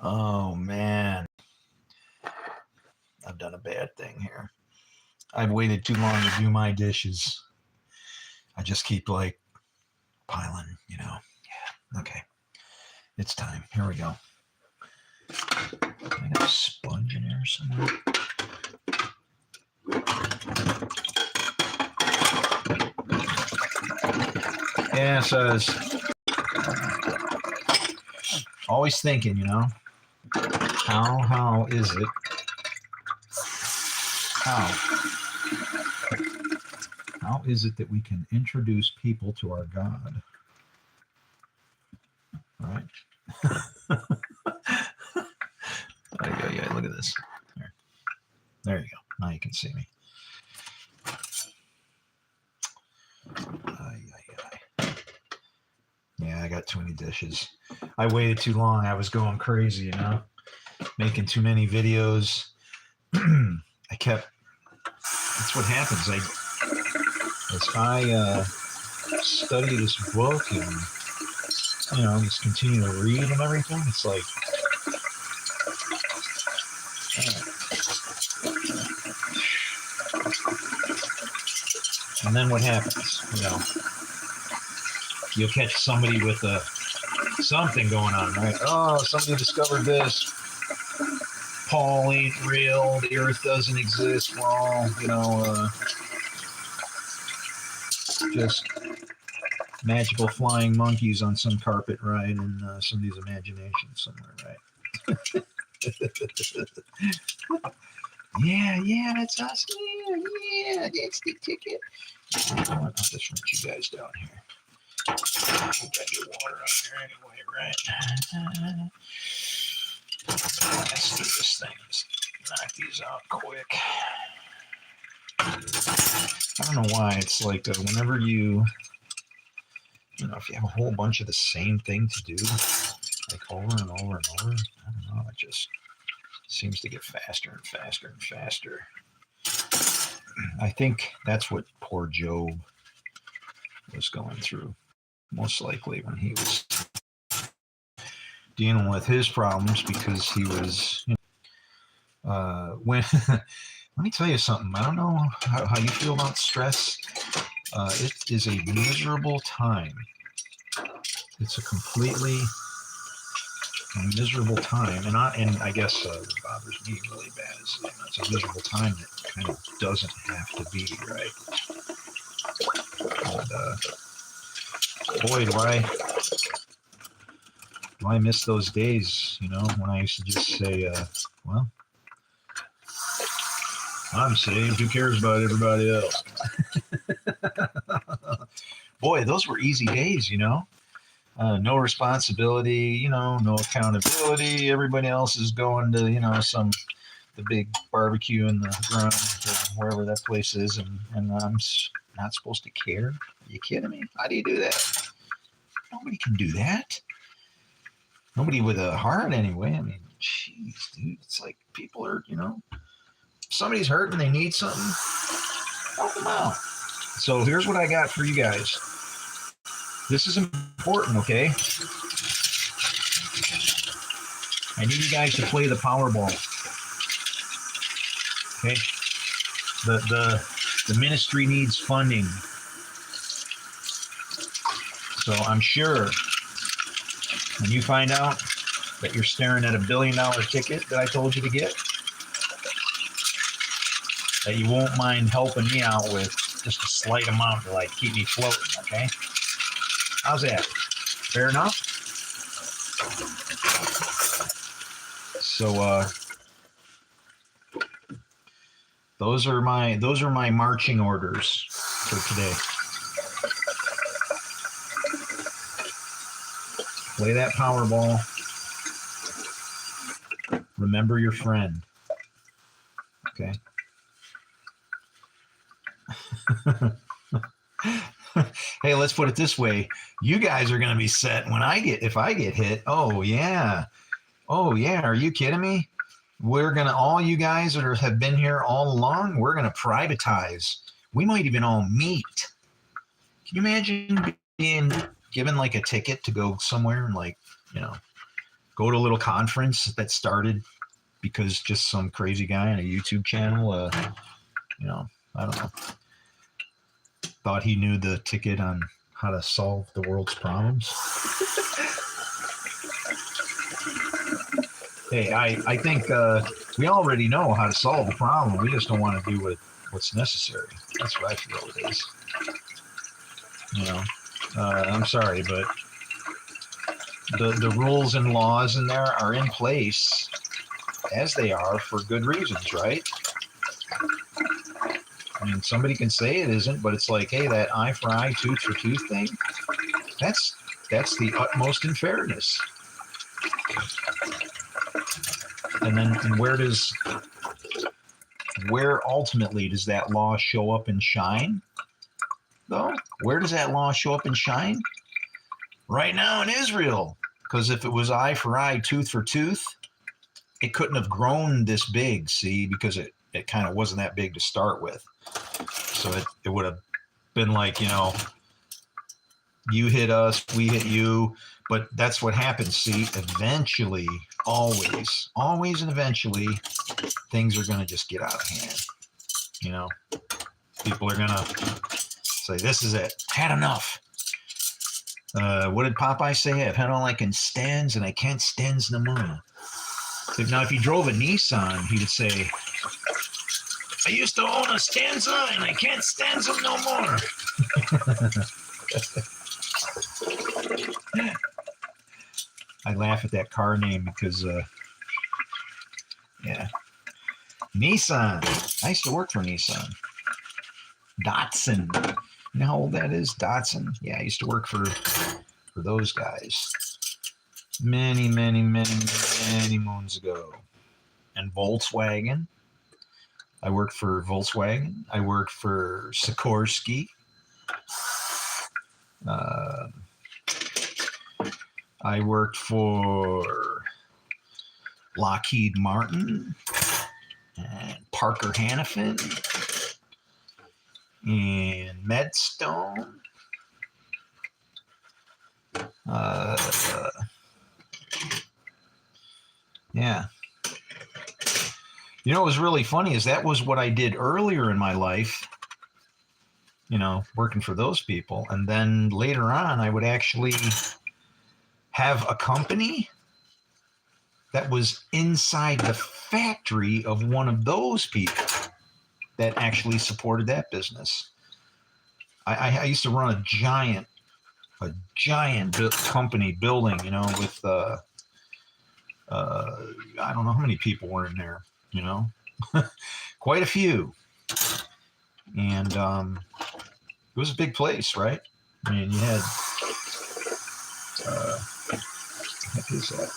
Oh man, I've done a bad thing here. I've waited too long to do my dishes. I just keep like piling, you know. Yeah. Okay. It's time. Here we go. I got a sponge in there somewhere. Yeah, it says always thinking, you know. How is it? How is it that we can introduce people to our God? All right. Yeah, look at this. There you go. Now you can see me. Yeah, I got too many dishes. I waited too long. I was going crazy, you know, making too many videos. I kept. That's what happens. As I study this book and just continue to read and everything, it's like. And then what happens? You'll catch somebody with something going on, right? Oh, somebody discovered this. Paul ain't real. The earth doesn't exist. We're all, just magical flying monkeys on some carpet ride in somebody's imagination somewhere, right? Yeah, that's us. Yeah, that's the ticket. I'll just rinse you guys down here. You got your water on there anyway, right? Let's do this thing. Let's knock these out quick. I don't know why it's like whenever if you have a whole bunch of the same thing to do, like over and over and over, I don't know, it just seems to get faster and faster and faster. I think that's what poor Job was going through, most likely when he was dealing with his problems, because he was, when let me tell you something. I don't know how you feel about stress. It is a miserable time. It's a completely miserable time, and I guess what bothers me really bad is it's a miserable time that kind of doesn't have to be, right? And boy, do I miss those days, when I used to just say, well, I'm saved. Who cares about everybody else? Boy, those were easy days, no responsibility, no accountability. Everybody else is going to, the big barbecue in the ground or wherever that place is, and I'm not supposed to care. Are you kidding me? How do you do that? Nobody can do that. Nobody with a heart, anyway. I mean, jeez, dude, it's like people are, if somebody's hurt and they need something, help them out. So here's what I got for you guys. This is important, okay? I need you guys to play the Powerball. Okay? The ministry needs funding. So I'm sure when you find out that you're staring at $1 billion ticket that I told you to get, that you won't mind helping me out with just a slight amount to keep me floating, okay? How's that? Fair enough? So those are my marching orders for today. Play that Powerball. Remember your friend. Okay. Hey, let's put it this way. You guys are going to be set if I get hit. Oh yeah. Are you kidding me? All you guys that have been here all along, we're going to privatize. We might even all meet. Can you imagine being given like a ticket to go somewhere and like, you know, go to a little conference that started because just some crazy guy on a YouTube channel, you know, I don't know, thought he knew the ticket on how to solve the world's problems. Hey, I think we already know how to solve the problem. We just don't want to do what's necessary. That's what I feel it is. You know, I'm sorry, but the rules and laws in there are in place as they are for good reasons, right? I mean, somebody can say it isn't, but it's like, hey, that eye for eye, tooth for tooth thing, that's the utmost in fairness. And then, and where ultimately does that law show up and shine, though? Where does that law show up and shine? Right now in Israel. Because if it was eye for eye, tooth for tooth, it couldn't have grown this big, see, because it kind of wasn't that big to start with. So it would have been like, you know, you hit us, we hit you. But that's what happens, see, eventually, always and eventually, things are going to just get out of hand. You know, people are going to say, this is it, had enough. What did Popeye say? I've had all I can stands and I can't stands no more. Now, if he drove a Nissan, he would say, I used to own a Stanza and I can't stand them no more. I laugh at that car name because, yeah. Nissan. I used to work for Nissan. Datsun. You know how old that is? Datsun. Yeah, I used to work for those guys many moons ago. And Volkswagen. I worked for Volkswagen. I worked for Sikorsky. I worked for Lockheed Martin and Parker Hannifin and Medstone. Yeah. You know what was really funny is that was what I did earlier in my life, you know, working for those people. And then later on, I would actually have a company that was inside the factory of one of those people that actually supported that business. I used to run a giant company building, you know, with I don't know how many people were in there, you know, quite a few. And it was a big place, right? I mean, you had what the heck is that?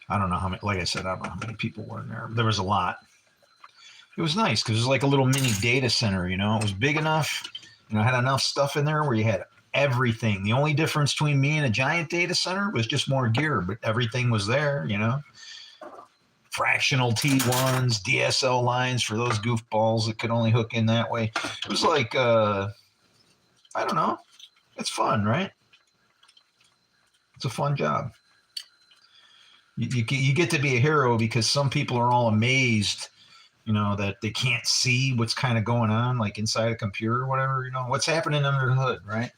I don't know how many, like I said, I don't know how many people were in there. There was a lot. It was nice because it was like a little mini data center, you know. It was big enough, you know, had enough stuff in there where you had everything. The only difference between me and a giant data center was just more gear, but everything was there, you know. Fractional T1s, DSL lines for those goofballs that could only hook in that way. It was like, I don't know. It's fun, right? It's a fun job. You get to be a hero because some people are all amazed, you know, that they can't see what's kind of going on, like inside a computer or whatever, you know, what's happening under the hood, right?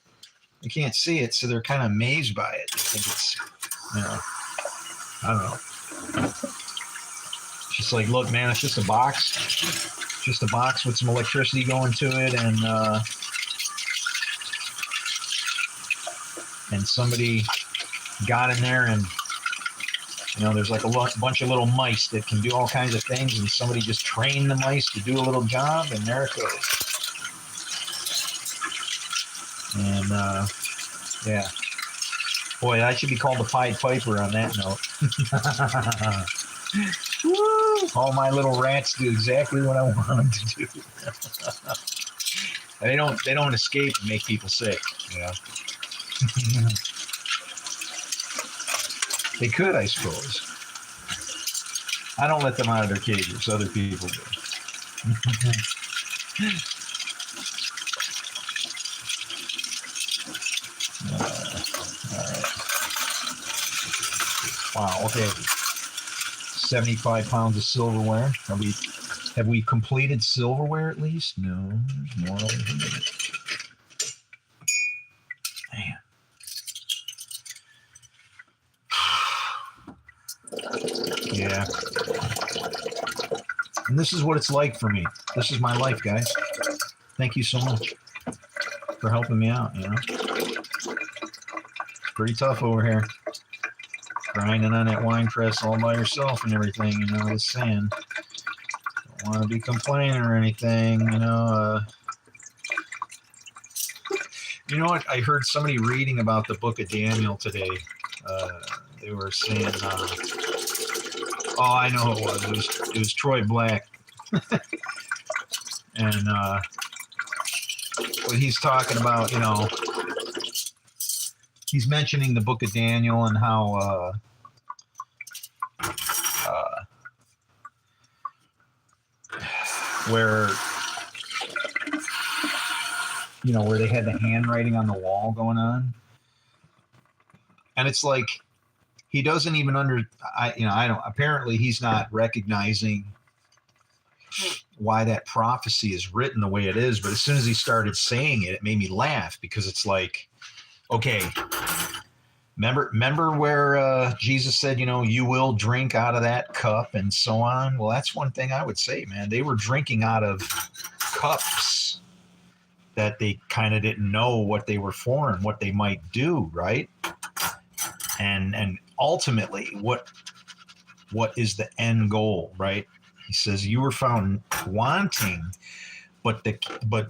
They can't see it, so they're kind of amazed by it. They think it's, you know, I don't know. It's just like, look, man, it's just a box. Just a box with some electricity going to it, and somebody got in there and, you know, there's like a bunch of little mice that can do all kinds of things, and somebody just trained the mice to do a little job, and there it goes. And, yeah. Boy, I should be called the Pied Piper on that note. Woo! All my little rats do exactly what I want them to do. They don't escape and make people sick, you know. They could, I suppose. I don't let them out of their cages. Other people do. All right. Wow. Okay. 75 pounds of silverware. Have we completed silverware at least? No. There's more over here. Man. Yeah. And this is what it's like for me. This is my life, guys. Thank you so much for helping me out, you know. It's pretty tough over here. Grinding on that wine press all by yourself and everything, you know, just saying. Don't want to be complaining or anything, you know. You know what? I heard somebody reading about the book of Daniel today. They were saying, oh, I know it was. It was Troy Black. And what he's talking about, you know, he's mentioning the book of Daniel and how where, you know, where they had the handwriting on the wall going on. And it's like, he doesn't even apparently he's not recognizing why that prophecy is written the way it is. But as soon as he started saying it, it made me laugh, because it's like, okay, remember where Jesus said, you know, you will drink out of that cup and so on. Well, that's one thing I would say, man. They were drinking out of cups that they kind of didn't know what they were for and what they might do, right? And ultimately, what is the end goal, right? He says you were found wanting, but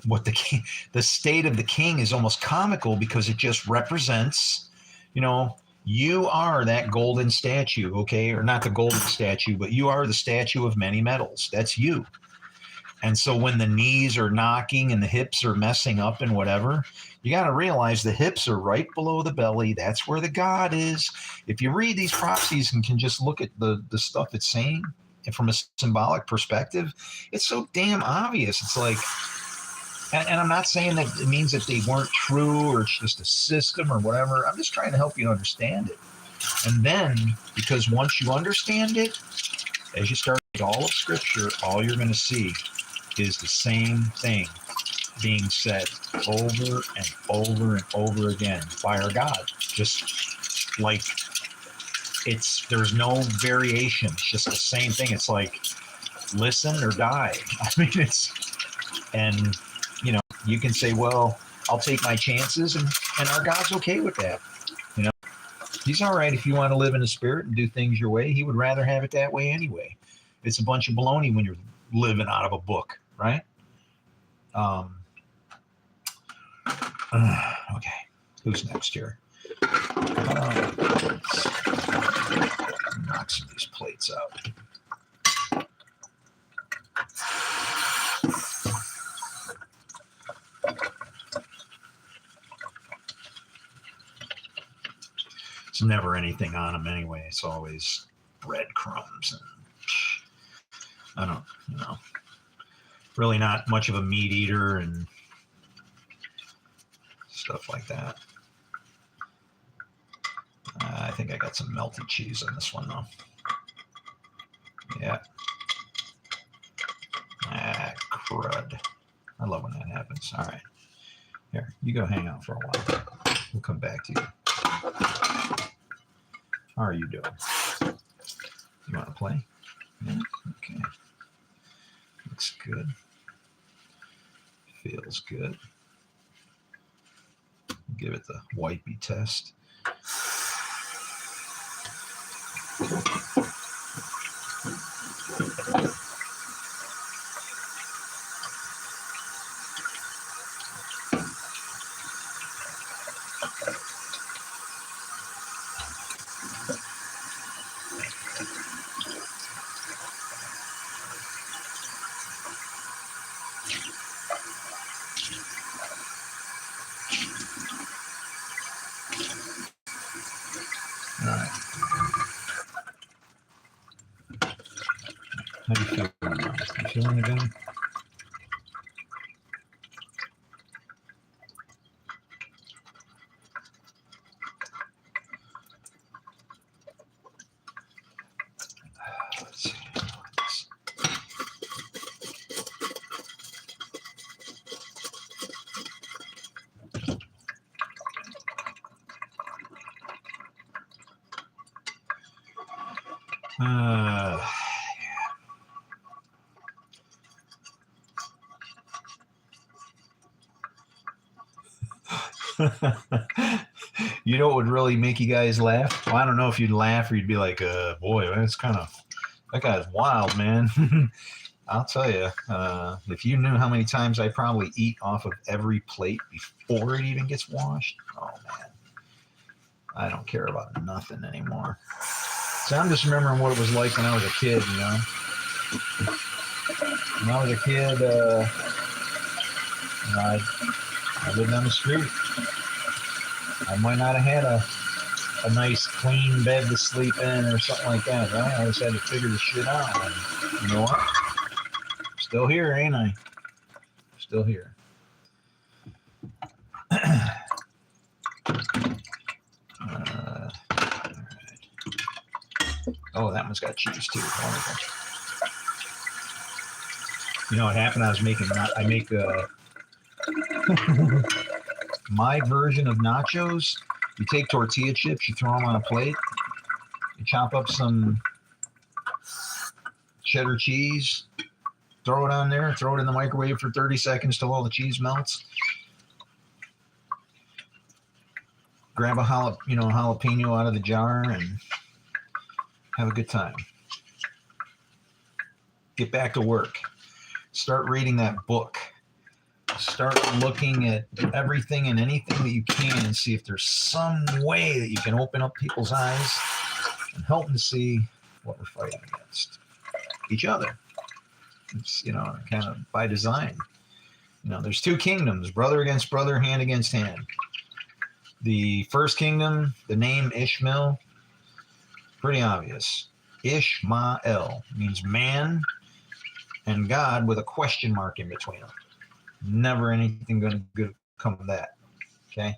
what the state of the king is almost comical, because it just represents, you know, you are that golden statue, okay, or not the golden statue, but you are the statue of many metals. That's you. And so when the knees are knocking and the hips are messing up and whatever, you got to realize the hips are right below the belly. That's where the God is. If you read these prophecies and can just look at the stuff it's saying, and from a symbolic perspective, it's so damn obvious. It's like, and I'm not saying that it means that they weren't true or it's just a system or whatever. I'm just trying to help you understand it. And then, because once you understand it, as you start all of Scripture, all you're going to see is the same thing being said over and over and over again by our God. Just like there's no variation. It's just the same thing. It's like, listen or die. I mean, and you know, you can say, well, I'll take my chances, and our God's okay with that. You know, he's all right if you want to live in the Spirit and do things your way. He would rather have it that way anyway. It's a bunch of baloney when you're living out of a book, right? Okay, who's next here? Knock some of these plates out. It's never anything on them anyway. It's always breadcrumbs and I don't, you know, really not much of a meat eater and stuff like that. I think I got some melted cheese on this one, though. Yeah. Crud. I love when that happens. All right. Here, you go hang out for a while. We'll come back to you. How are you doing? You want to play? Yeah? Okay. Looks good. Feels good. Give it the wipey test. All right. How do you feel? You feeling it good? Let's see. You know what would really make you guys laugh? Well, I don't know if you'd laugh or you'd be like, boy, that's that guy's wild, man. I'll tell you, if you knew how many times I probably eat off of every plate before it even gets washed, oh man, I don't care about nothing anymore. So I'm just remembering what it was like when I was a kid, you know. When I was a kid, I lived on the street. I might not have had a nice clean bed to sleep in or something like that, right? I just had to figure the shit out. And you know what? Still here, ain't I? Still here. Oh, that one's got cheese too. Wonderful. You know what happened? I make my version of nachos. You take tortilla chips, you throw them on a plate, you chop up some cheddar cheese, throw it on there, throw it in the microwave for 30 seconds till all the cheese melts. Grab a jalapeno out of the jar and have a good time. Get back to work. Start reading that book. Start looking at everything and anything that you can and see if there's some way that you can open up people's eyes and help them see what we're fighting against. Each other. It's, kind of by design. There's two kingdoms, brother against brother, hand against hand. The first kingdom, the name Ishmael, pretty obvious. Ishmael means man and God with a question mark in between them. Never anything going to come of that. Okay?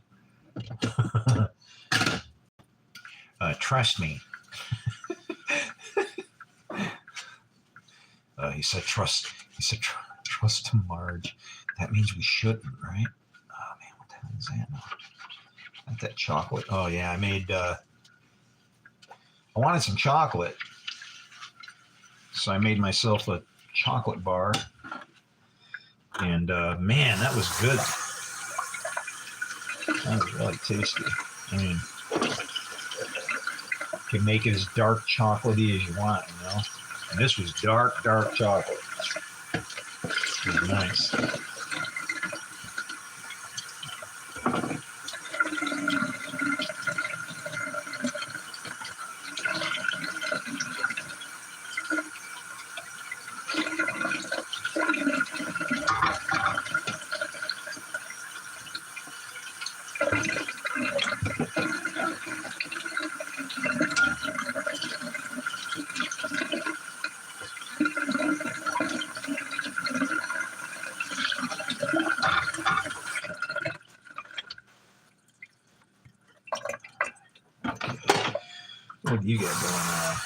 Trust me. He said trust. He said trust to Marge. That means we shouldn't, right? Oh man, what the hell is that now? Not that chocolate. Oh yeah, I made. I wanted some chocolate, so I made myself a chocolate bar, and man, that was good. That was really tasty. I mean, you can make it as dark chocolatey as you want, And this was dark chocolate. It was nice. What do you got going on?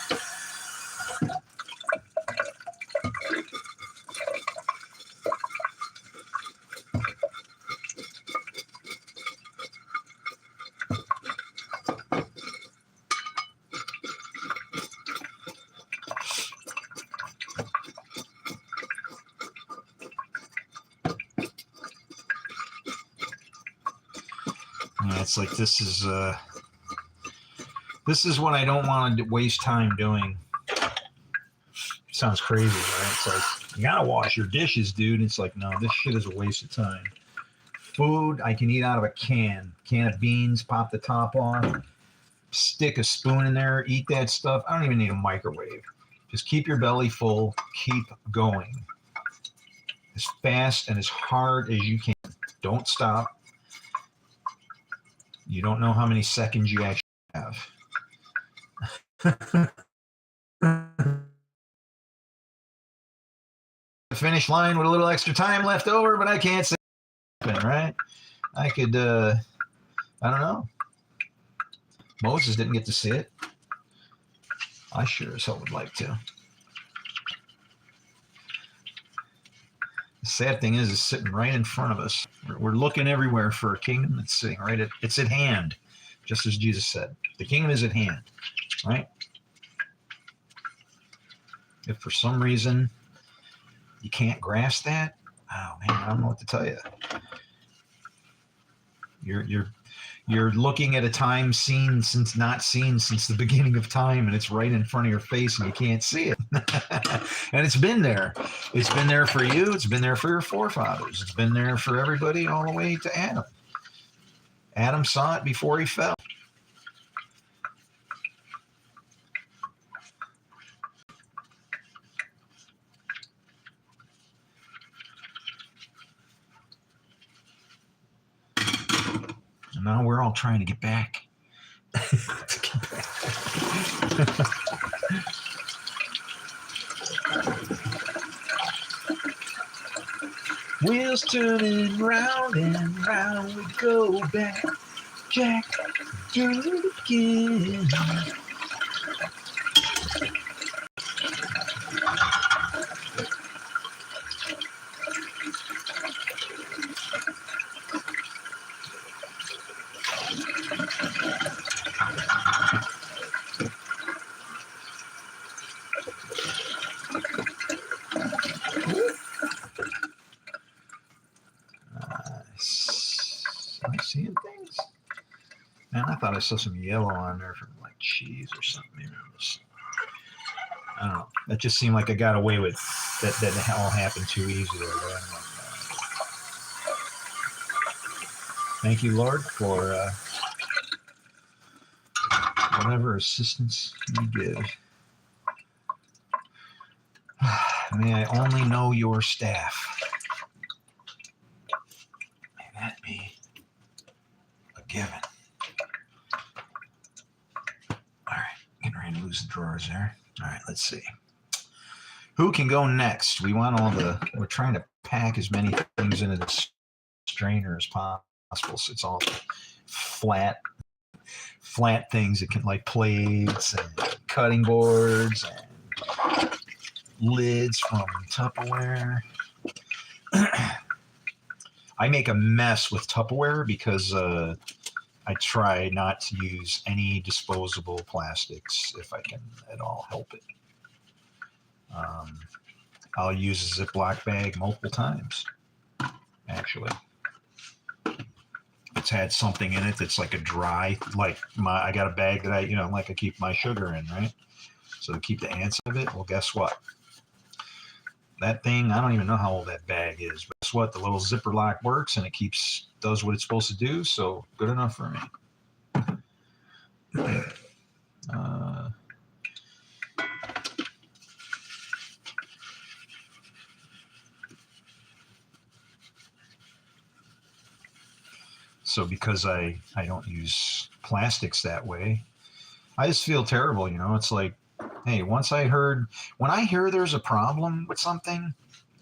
Yeah, it's like this is what I don't want to waste time doing. Sounds crazy, right? It's like, you gotta wash your dishes, dude. It's like, no, this shit is a waste of time. Food I can eat out of a can of beans, pop the top off, stick a spoon in there, eat that stuff. I don't even need a microwave. Just keep your belly full, keep going as fast and as hard as you can. Don't stop. You don't know how many seconds you actually have. the finish line with a little extra time left over, but I can't say it, right? I could, I don't know. Moses didn't get to see it. I sure as hell would like to. The sad thing is, it's sitting right in front of us. We're looking everywhere for a kingdom that's sitting right it's at hand, just as Jesus said. The kingdom is at hand, right? If for some reason you can't grasp that, oh man, I don't know what to tell you. You're looking at a time not seen since the beginning of time, and it's right in front of your face, and you can't see it. And it's been there. It's been there for you. It's been there for your forefathers. It's been there for everybody all the way to Adam. Adam saw it before he fell. And now we're all trying to get back. Wheels turning round and round, we go back. Jack, do it again. Am I seeing things? Man, I thought I saw some yellow on there from like cheese or something. Maybe I don't know. That just seemed like I got away with that. That all happened too easily. Thank you, Lord, for whatever assistance you give. May I only know your staff. May that be a given. All right, getting ready to lose the drawers there. All right, let's see. Who can go next? We're trying to pack as many things into this strainer as possible. So it's all flat things that can, like plates and cutting boards and lids from Tupperware. I make a mess with Tupperware because I try not to use any disposable plastics if I can at all help it. I'll use a Ziploc bag multiple times, actually. It's had something in it that's like a dry, I got a bag that I keep my sugar in, right? So to keep the ants out of it, well, guess what? That thing, I don't even know how old that bag is, but guess what? The little zipper lock works and it does what it's supposed to do, so good enough for me. So because I don't use plastics that way, I just feel terrible, It's like, hey, when I hear there's a problem with something,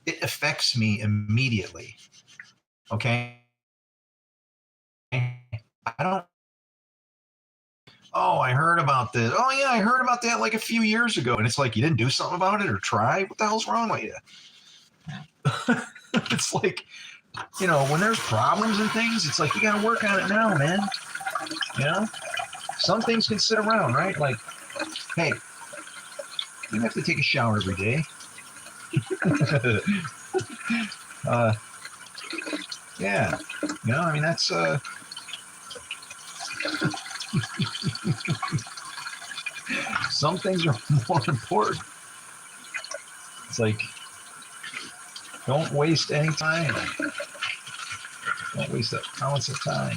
it affects me immediately. Okay? I heard about this. Oh, yeah, I heard about that like a few years ago. And it's like, you didn't do something about it or try? What the hell's wrong with you? It's like, when there's problems and things, it's like, you got to work on it now, man. Some things can sit around, right? Like, hey, you have to take a shower every day. Yeah, that's some things are more important. It's like, don't waste any time. Don't waste an ounce of time.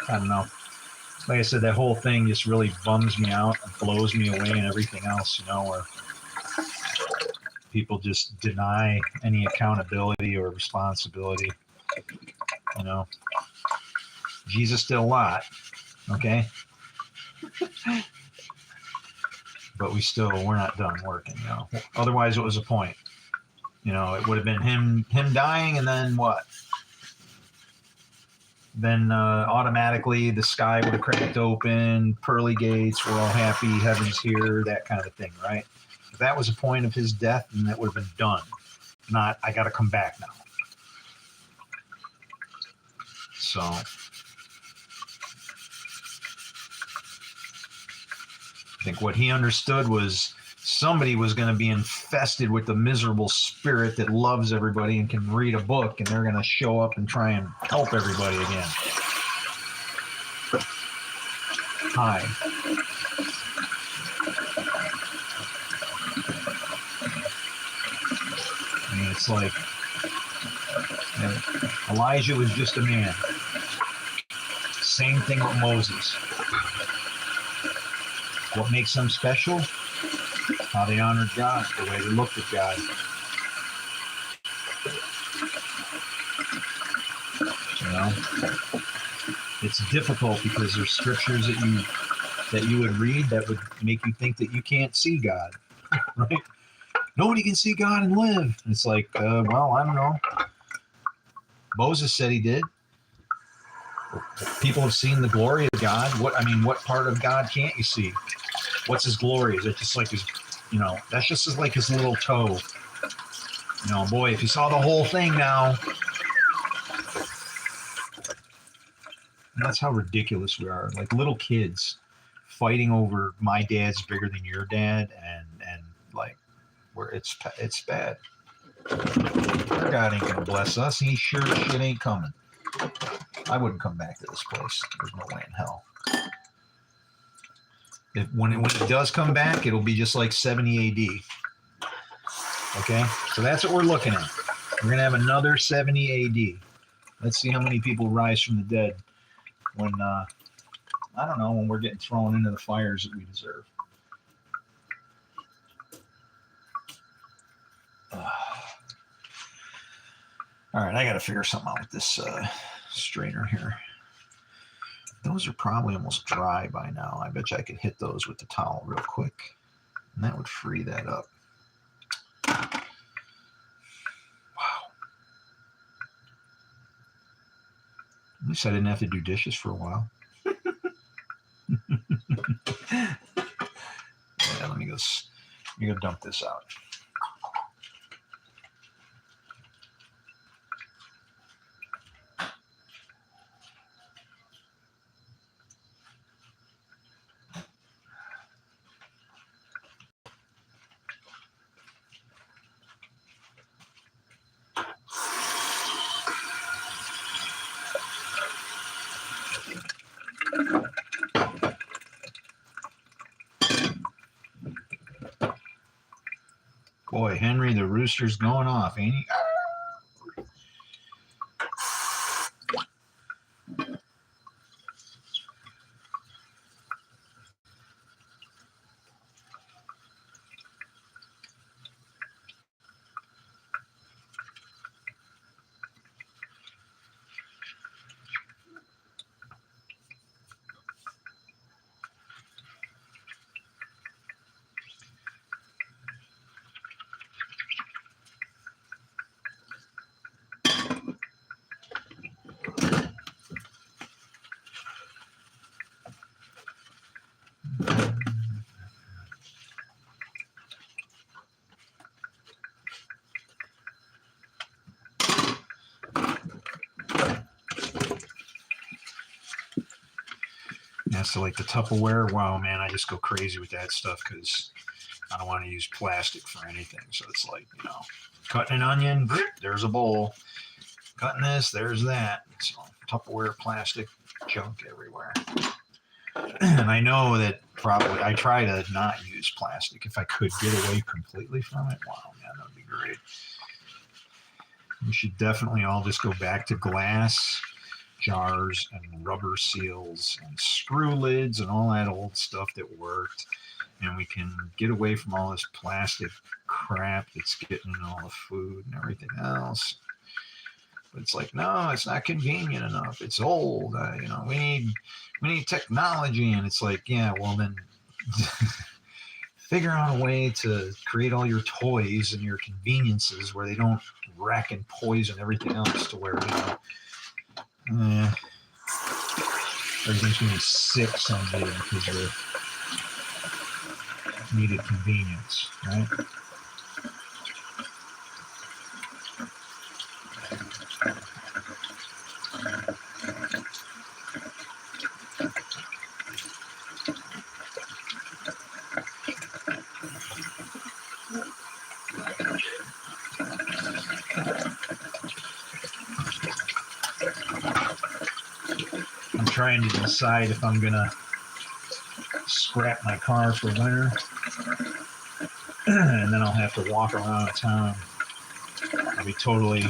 I don't know. like I said, that whole thing just really bums me out and blows me away and everything else, you know, where people just deny any accountability or responsibility. You know, Jesus did a lot, okay? But we're not done working, you know. Otherwise, what was the point? You know, it would have been him dying, and then what? Then automatically the sky would have cracked open, pearly gates, we're all happy, heaven's here, that kind of thing, right? If that was the point of his death, then that would have been done. Not, I got to come back now. So, I think what he understood was somebody was going to be infested with the miserable spirit that loves everybody and can read a book, and they're going to show up and try and help everybody again. Hi. I mean, it's like, you know, Elijah was just a man. Same thing with Moses. What makes them special? How they honored God, the way they looked at God. You know, it's difficult because there's scriptures that you would read that would make you think that you can't see God, right? Nobody can see God and live. And it's like, well, I don't know. Moses said he did. People have seen the glory of God. What part of God can't you see? What's his glory? Is it just like his, you know, that's just like his little toe. You know, boy, if you saw the whole thing now. And that's how ridiculous we are. Like little kids fighting over my dad's bigger than your dad, and like where it's bad. Our God ain't gonna bless us. He sure shit ain't coming. I wouldn't come back to this place. There's no way in hell. When it does come back, it'll be just like 70 AD. Okay? So that's what we're looking at. We're going to have another 70 AD. Let's see how many people rise from the dead when, I don't know, when we're getting thrown into the fires that we deserve. All right, I got to figure something out with this strainer here. Those are probably almost dry by now. I bet you I could hit those with the towel real quick, and that would free that up. Wow. At least I didn't have to do dishes for a while. Yeah, let me go dump this out. Boy, Henry, the rooster's going off, ain't he? Yeah, so like the Tupperware, wow, man, I just go crazy with that stuff because I don't want to use plastic for anything. So it's like, you know, cutting an onion, there's a bowl. Cutting this, there's that. So Tupperware, plastic, junk everywhere. And I know that probably I try to not use plastic if I could get away completely from it. Wow, man, that would be great. We should definitely all just go back to glass jars and rubber seals and screw lids and all that old stuff that worked. And we can get away from all this plastic crap that's getting in all the food and everything else. But it's like, no, it's not convenient enough. It's old. We need technology. And it's like, yeah, well then figure out a way to create all your toys and your conveniences where they don't wreck and poison everything else to where, everything's going to be sick someday because of needed convenience, right? I'm trying to decide if I'm gonna scrap my car for winter, and then I'll have to walk around town. I'll be totally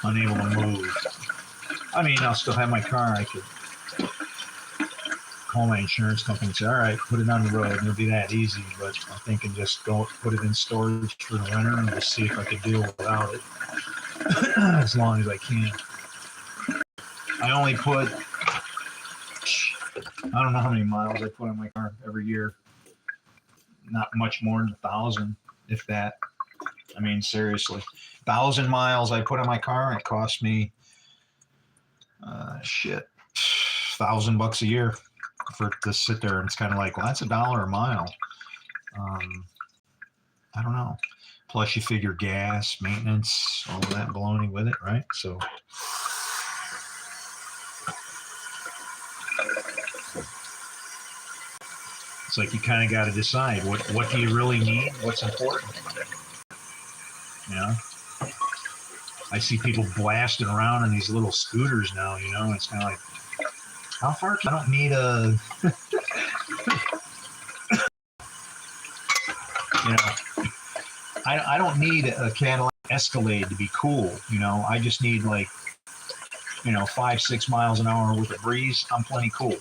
unable to move. I mean, I'll still have my car. I could call my insurance company and say, all right, put it on the road. It'll be that easy. But I'm thinking just go put it in storage for the winter and just see if I could deal without it as long as I can. I only put, I don't know how many miles I put on my car every year. Not much more than 1,000, if that. I mean, seriously, 1,000 miles I put on my car, and it cost me, $1,000 a year for it to sit there. And it's kind of like, well, that's $1 a mile. I don't know. Plus, you figure gas, maintenance, all of that baloney with it, right? So. It's like you kind of got to decide what do you really need, what's important. You know, I see people blasting around in these little scooters now. It's kind of like, how far? I don't need a, I don't need a Cadillac Escalade to be cool. I just need 5-6 miles an hour with a breeze. I'm plenty cool.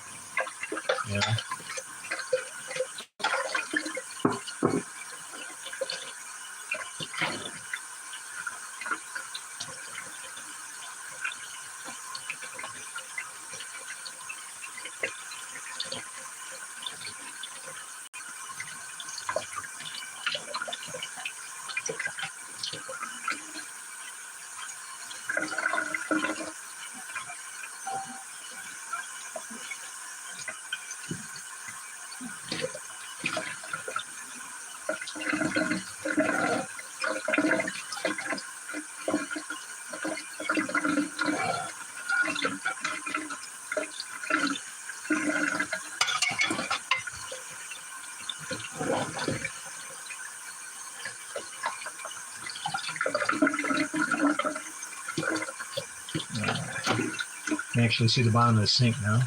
You can actually see the bottom of the sink now.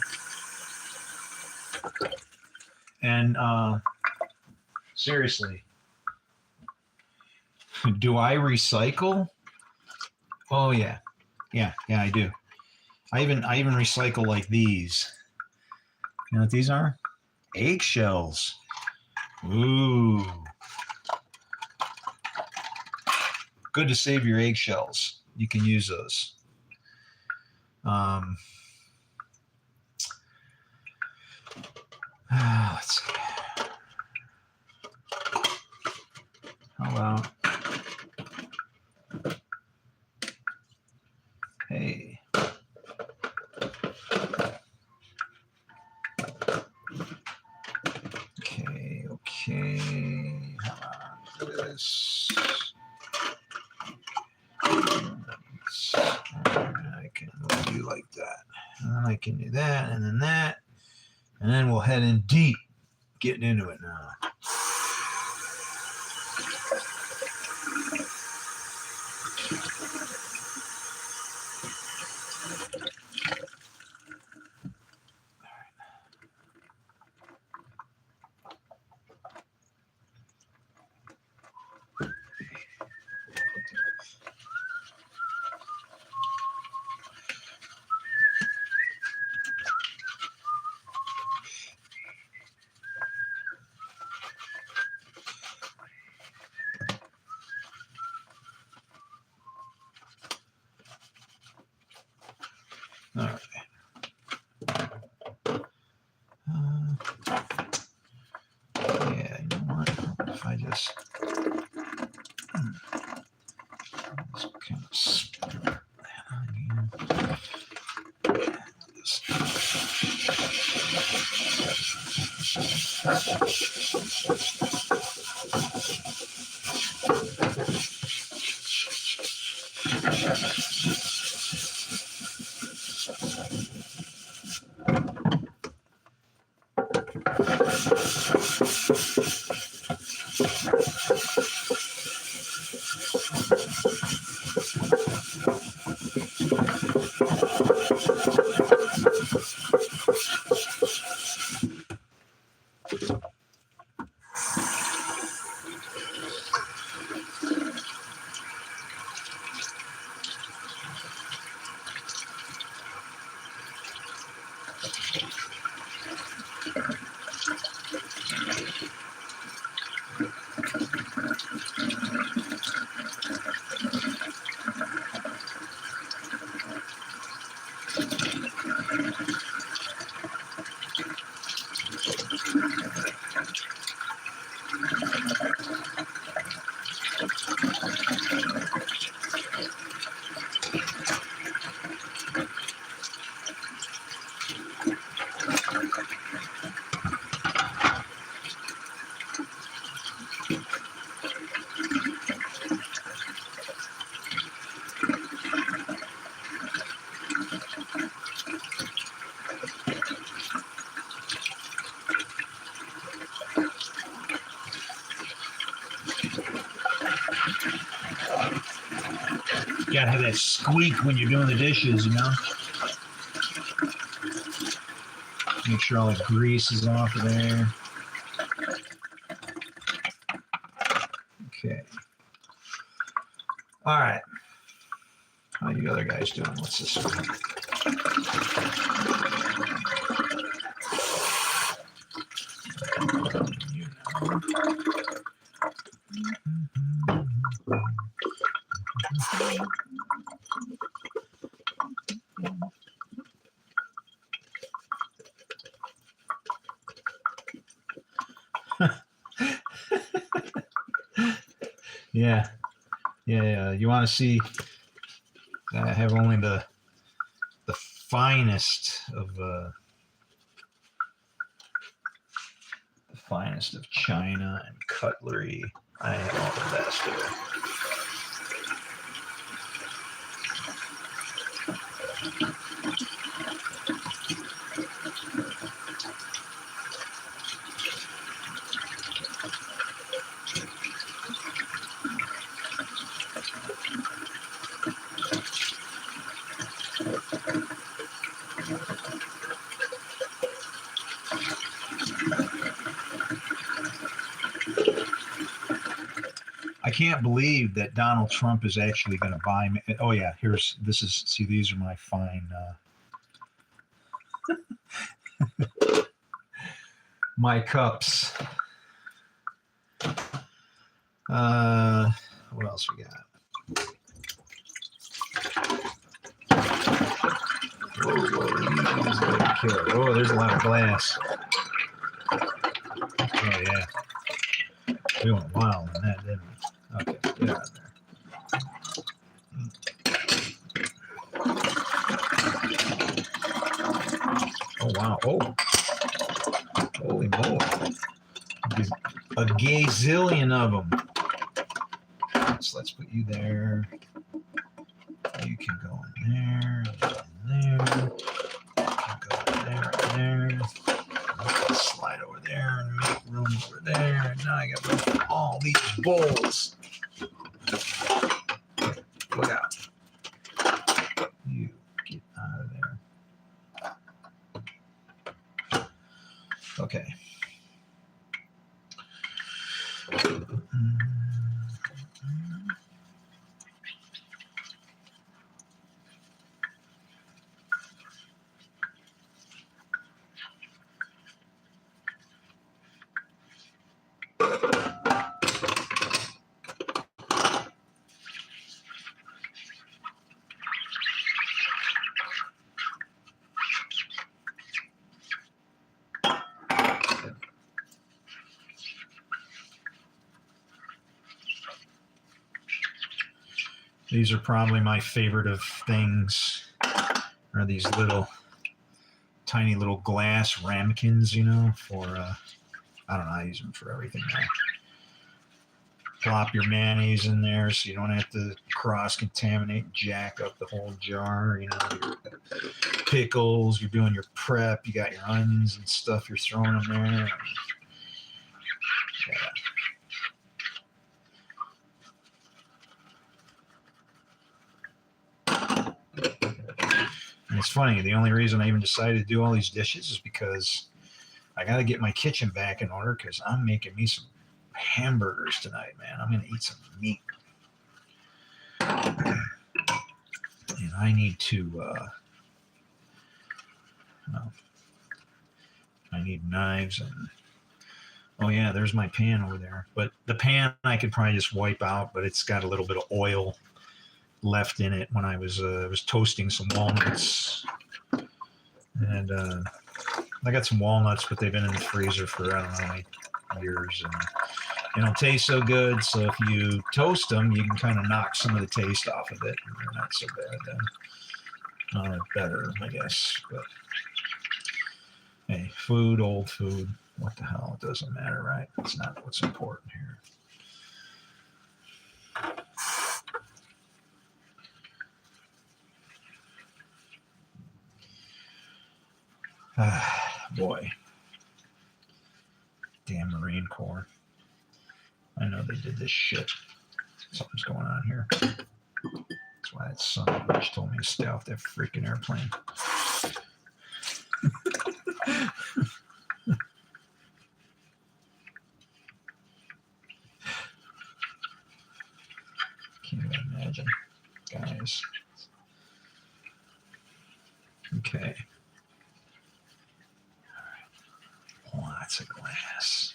And seriously, do I recycle? Oh yeah, I do. I even recycle like these. You know what these are? Eggshells. Ooh, good to save your eggshells. You can use those. Let's see. How about, hey. Okay. How about this? I can do like that. And then I can do that, and then that. And then we'll head in deep, getting into it now. You gotta have that squeak when you're doing the dishes, you know? Make sure all the grease is off of there. Okay. All right. How you other guys doing? What's this one? Yeah. You want to see? I have only the finest of china and cutlery. I have all the best of it. I can't believe that Donald Trump is actually going to buy me. Oh yeah, see, these are my fine my cups. What else we got? Whoa, there's a lot of glass. Oh yeah. We went wild on that, didn't we? Okay, get out of there. Oh wow! Oh, holy moly! A gazillion of them. So let's put you there. You can go in there. You can go in there. Slide over there and make room over there. And now I got room for all these bowls. Look out. You get out of there. Okay. These are probably my favorite of things, are these little, tiny little glass ramekins, you know, for I don't know. I use them for everything now. Plop your mayonnaise in there so you don't have to cross-contaminate and jack up the whole jar. You know, your pickles, you're doing your prep, you got your onions and stuff, you're throwing them there. And it's funny, the only reason I even decided to do all these dishes is because I got to get my kitchen back in order because I'm making me some hamburgers tonight, man. I'm going to eat some meat. And I need to, I need knives and, oh yeah, there's my pan over there. But the pan I could probably just wipe out, but it's got a little bit of oil left in it when I was toasting some walnuts. And I got some walnuts, but they've been in the freezer for, I don't know, like years. And they don't taste so good. So if you toast them, you can kind of knock some of the taste off of it. And they're not so bad then. Better, I guess. But hey, food, old food. What the hell? It doesn't matter, right? It's not what's important here. Boy. Damn Marine Corps. I know they did this shit. Something's going on here. That's why that son of a bitch told me to stay off that freaking airplane. Can't even imagine. Guys. Okay. Lots of glass.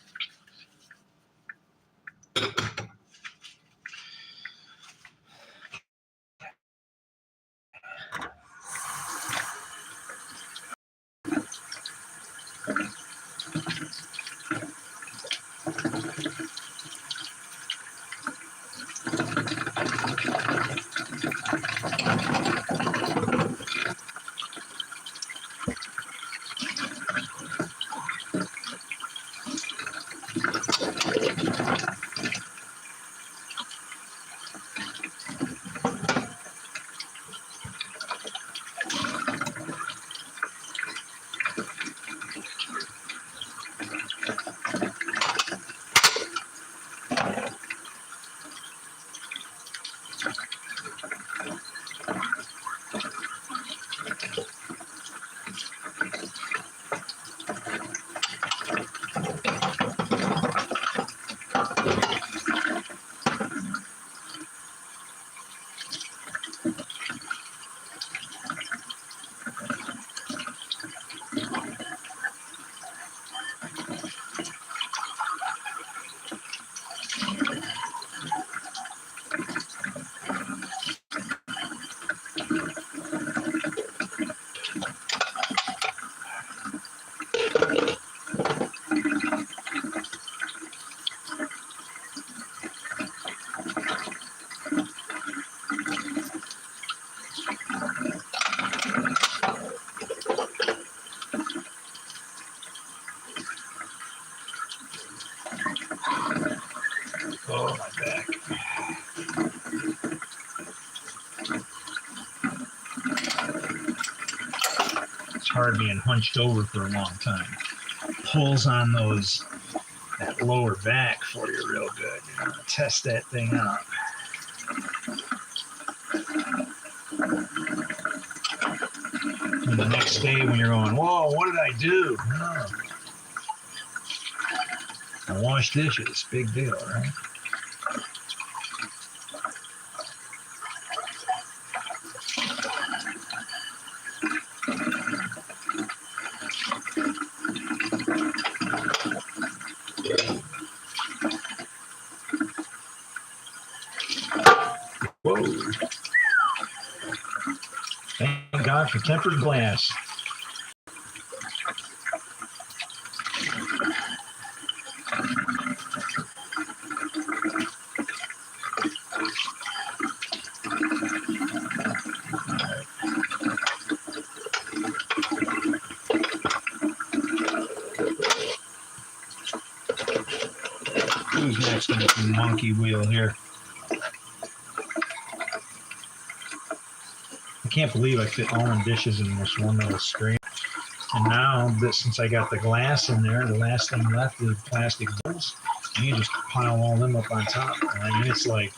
Oh, my back. It's hard being hunched over for a long time. Pulls on that lower back for you real good. You know, test that thing out. And the next day when you're going, whoa, what did I do? Oh, I wash dishes. Big deal, right? Whoa. Thank God for tempered glass. Who's next on the monkey wheel here? I can't believe I fit all them dishes in this one little screen. And now, that since I got the glass in there, the last thing left is plastic bowls. And you just pile all them up on top. I mean, it's like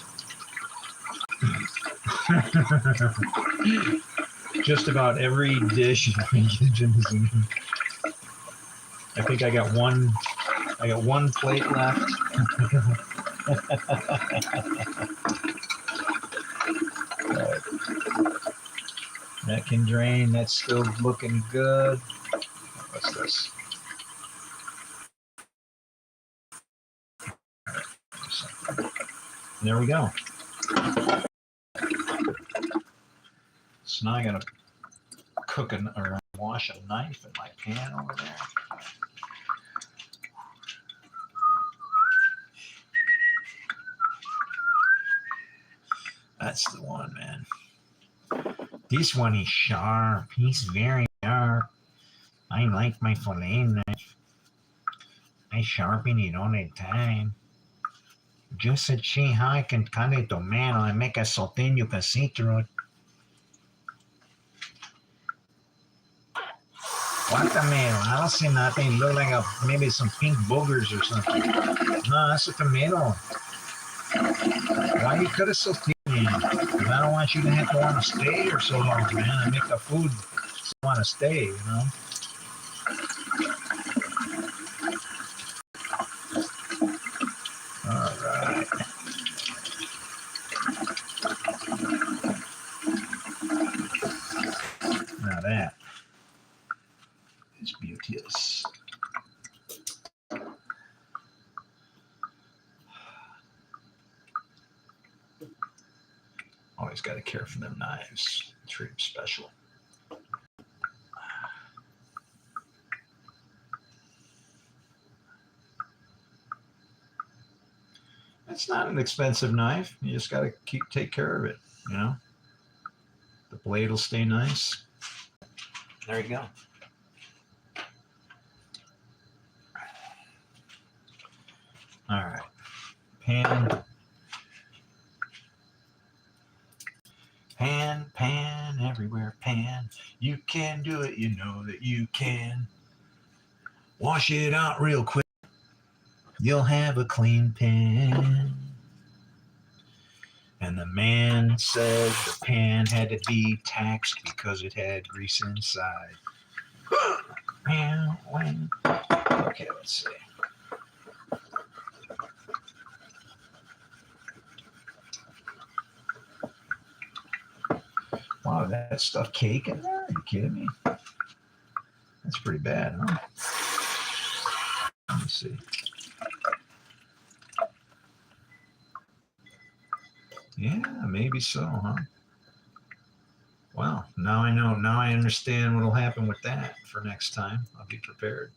just about every dish in the kitchen is in. I think I got one plate left. That can drain. That's still looking good. What's this? There we go. So now I gotta cook or wash a knife in my pan over there. That's the one, man. This one is sharp. He's very sharp. I like my fillet knife. I sharpen it all the time. Just to see how I can cut a tomato and make a sauté and you can see through it. What tomato? I don't see nothing. It look like maybe some pink boogers or something. No, that's a tomato. Why you cut it so thin? Because I don't want you to have to want to stay here so long, man. I make the food want to stay, you know. All right. Now that is beauteous. Always got to care for them knives. Treat them special. It's not an expensive knife. You just got to take care of it, you know. The blade will stay nice. There you go. All right. Pan. Pan, pan, everywhere, pan. You can do it, you know that you can. Wash it out real quick. You'll have a clean pan. And the man said the pan had to be taxed because it had grease inside. Okay, let's see. Wow, that stuff cake in there? Are you kidding me? That's pretty bad, huh? Let me see. Yeah, maybe so, huh? Wow, now I know. Now I understand what'll happen with that for next time. I'll be prepared.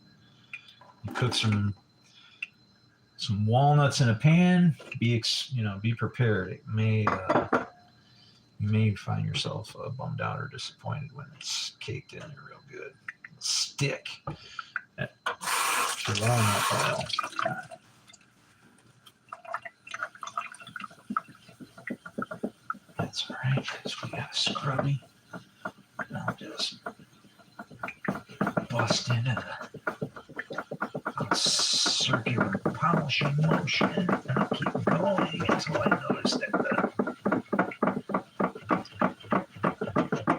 You cook some walnuts in a pan. Be prepared. It may you may find yourself bummed out or disappointed when it's caked in there real good. It'll stick. That walnut oil. That's all right. So we got a scrubby. And I'll just bust into the circular polishing motion. And I'll keep going until I notice that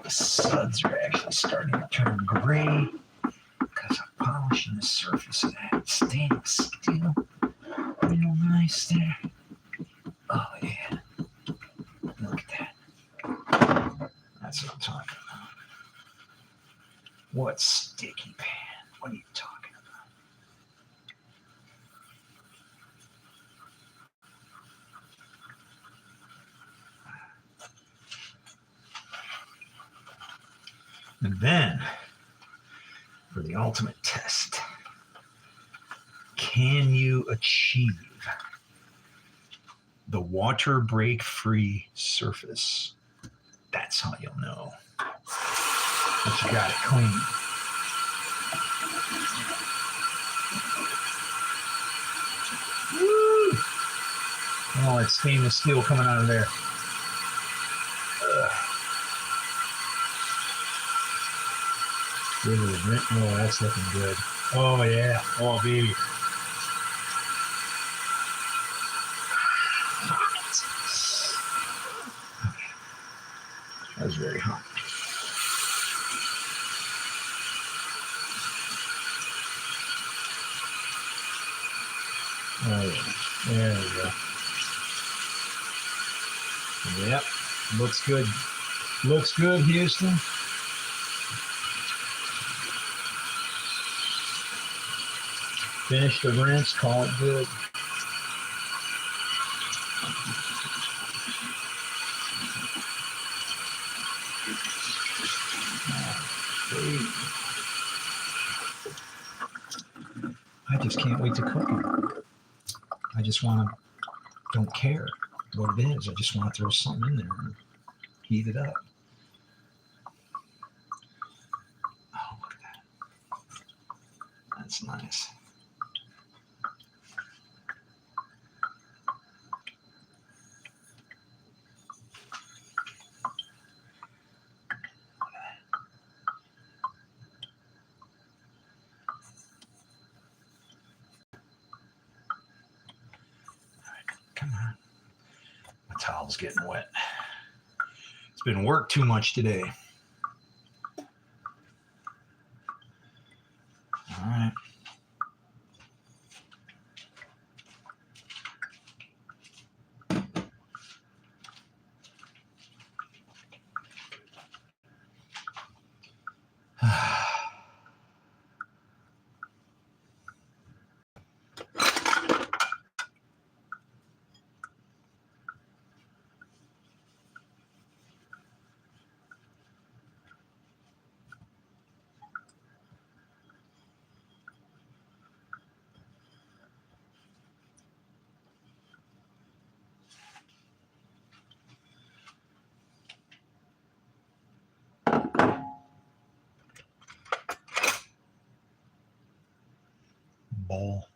the suds are actually starting to turn gray because I'm polishing the surface of that stainless steel. Real nice there. Oh, yeah. Look at that. That's what I'm talking about. What sticky pan? What are you talking about? And then, for the ultimate test, can you achieve the water break-free surface? That's how you'll know that you got it clean. Woo! all that stainless steel coming out of there. Oh, that's looking good. Oh, yeah. Oh, baby. That was very hot. Oh, yeah. There we go. Yep. Looks good. Looks good, Houston. Finish the rinse, call it good. I just can't wait to cook them. I just want to, don't care what it is. I just want to throw something in there and heat it up. Oh, look at that. That's nice. Come on. My towel's getting wet. It's been work too much today. All right. Bowl.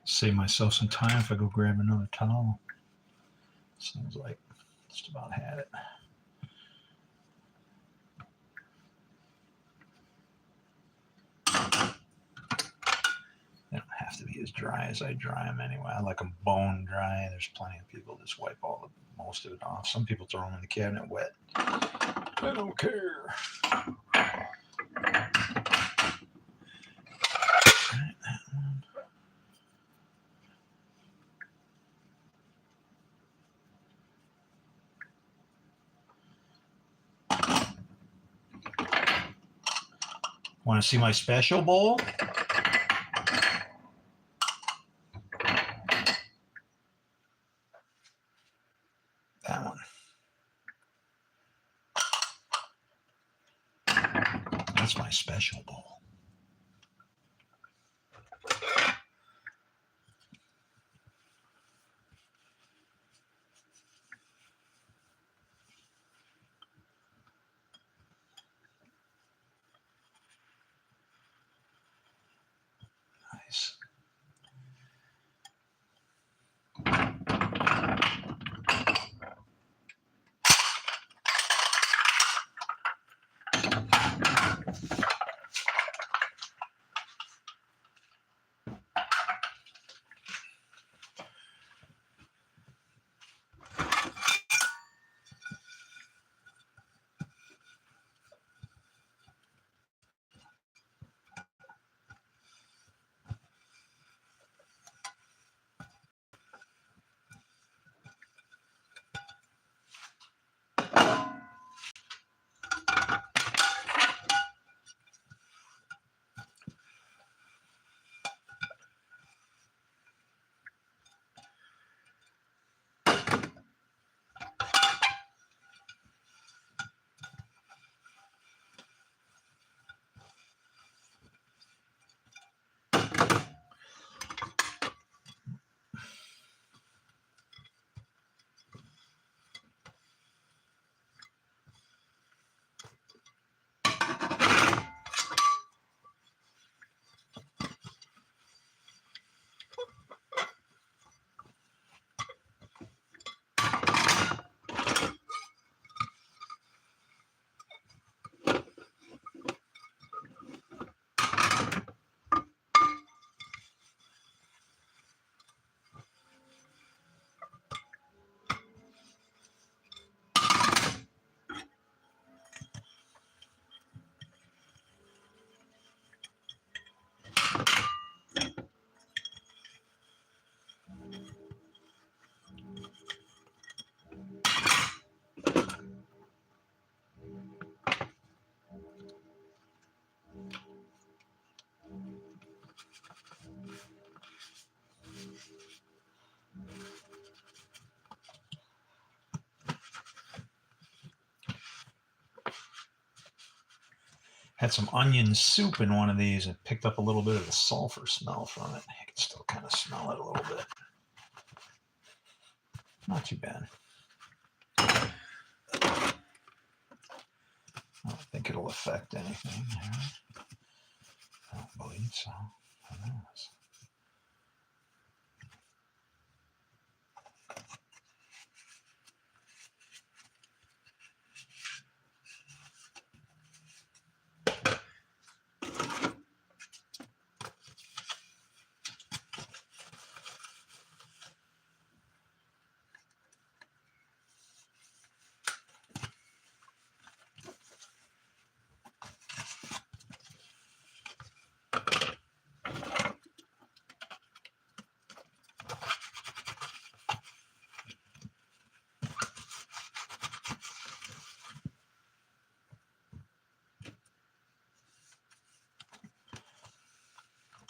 Save myself some time if I go grab another towel. Sounds like just about had it. They don't have to be as dry as I dry them anyway. I like them bone dry. There's plenty of people just wipe most of it off. Some people throw them in the cabinet wet. I don't care. Right, that one. Want to see my special bowl? That one. That's my special bowl. Nice. Had some onion soup in one of these and picked up a little bit of the sulfur smell from it. I can still kind of smell it a little bit. Not too bad. I don't think it'll affect anything. I don't believe so. Who knows?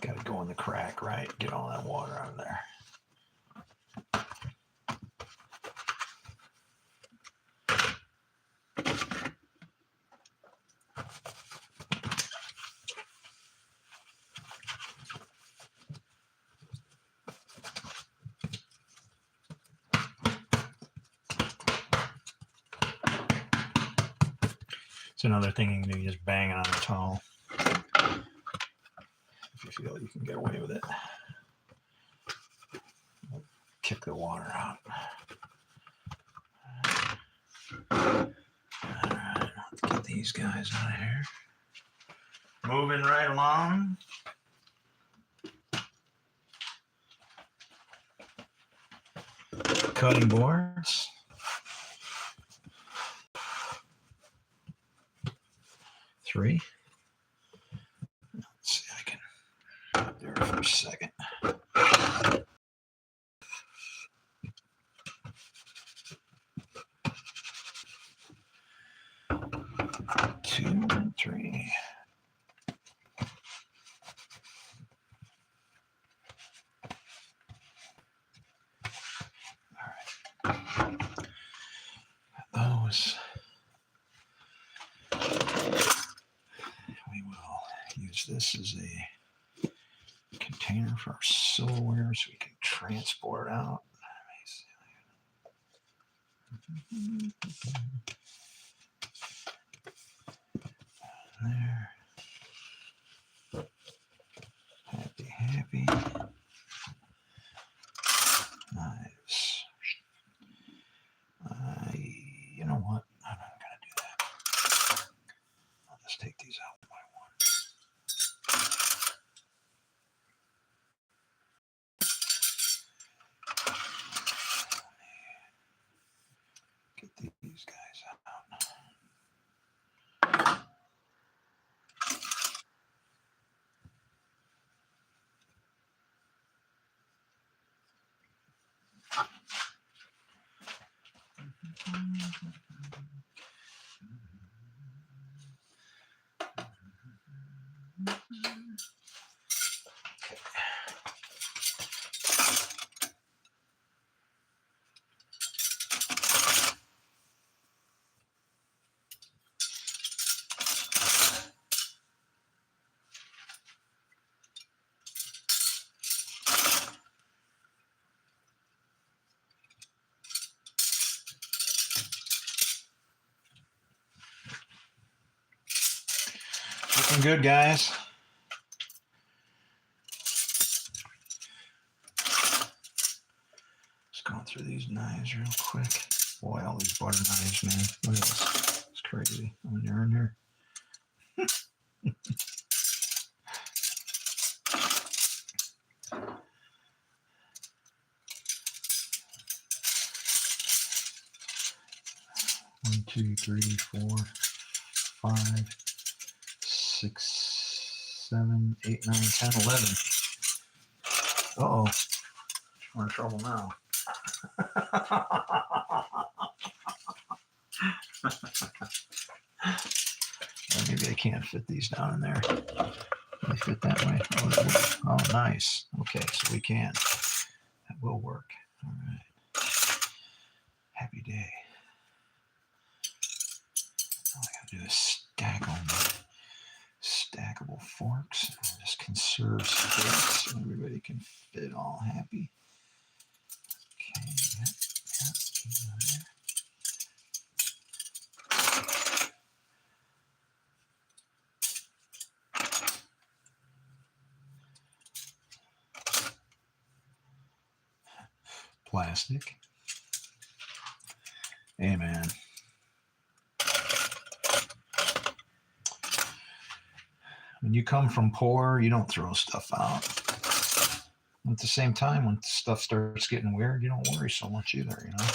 Got to go in the crack, right? Get all that water out of there. It's another thing you can do, just bang it on the towel. If you feel you can get away with it. Kick the water out. Alright, let's get these guys out of here. Moving right along. Cutting boards. Three. Let's see, I can up there for a second. Two and three. All right. Those. this is a container for our silverware so we can transport out. There. Happy. Knives. You know what? I'm not going to do that. I'll just take these out one by one. Get these guys out. Looking good, guys. Just going through these knives real quick. Boy, all these butter knives, man. Look at this. It's crazy. I mean, they're in there. 1, 2, 3, 4, 5, 6, 7, 8, 9, 10, 11. Uh-oh. We're in trouble now. Maybe I can't fit these down in there. They fit that way. Oh, nice. Okay, so we can. That will work. All right. Happy day. All I gotta do is stack them. Stackable forks. Just conserve space so everybody can fit all happy. Okay, yep. Plastic. Hey, man. When you come from poor, you don't throw stuff out. At the same time, when stuff starts getting weird, you don't worry so much either, you know?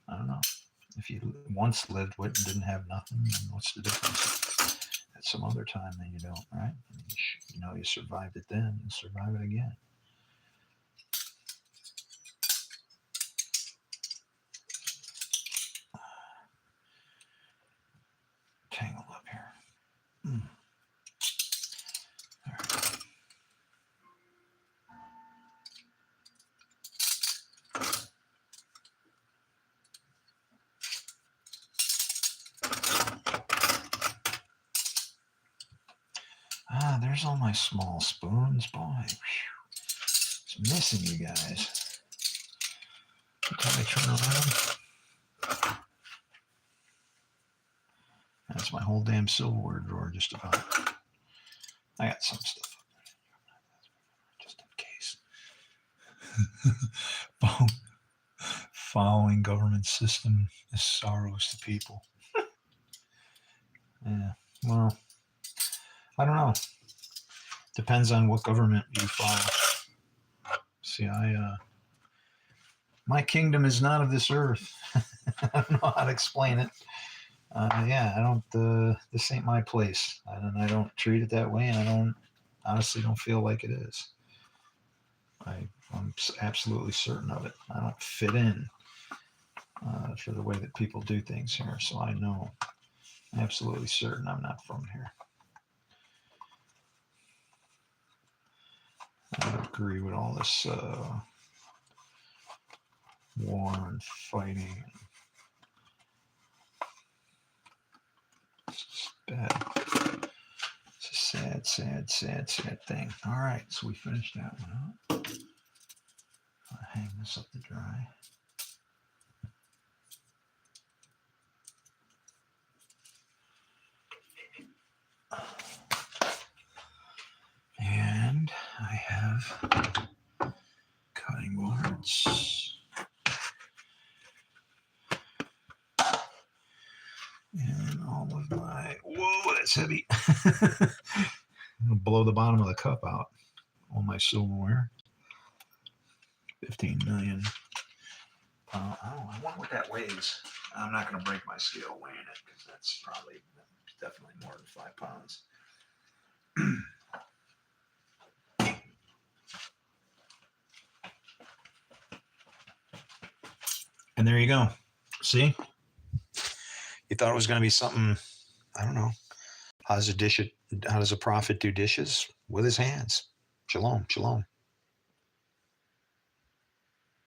I don't know. If you once lived with and didn't have nothing, then what's the difference? At some other time, then you don't, right? I mean, you know you survived it then, you'll survive it again. Tangled up here. All right. There's all my small spoons. Boy, it's missing you guys. Every time I turn around, that's my whole damn silverware drawer just about. I got some stuff just in case. Following government system is sorrows to people. Yeah, well, I don't know. Depends on what government you follow. See, my kingdom is not of this earth. I don't know how to explain it. Yeah, I don't. This ain't my place, and I don't treat it that way, and I honestly don't feel like it is. I'm absolutely certain of it. I don't fit in for the way that people do things here, so I know, absolutely certain I'm not from here. I agree with all this war and fighting. It's just bad. It's a sad sad thing. All right, so we finished that one up. I'll hang this up to dry. And I have cutting boards. And all of my, whoa, that's heavy. I'm gonna blow the bottom of the cup out. All my silverware. 15 million. I wonder what that weighs. I'm not going to break my scale weighing it because that's probably definitely more than 5 pounds. And there you go. See? You thought it was going to be something, I don't know. How does a prophet do dishes? With his hands. Shalom, shalom.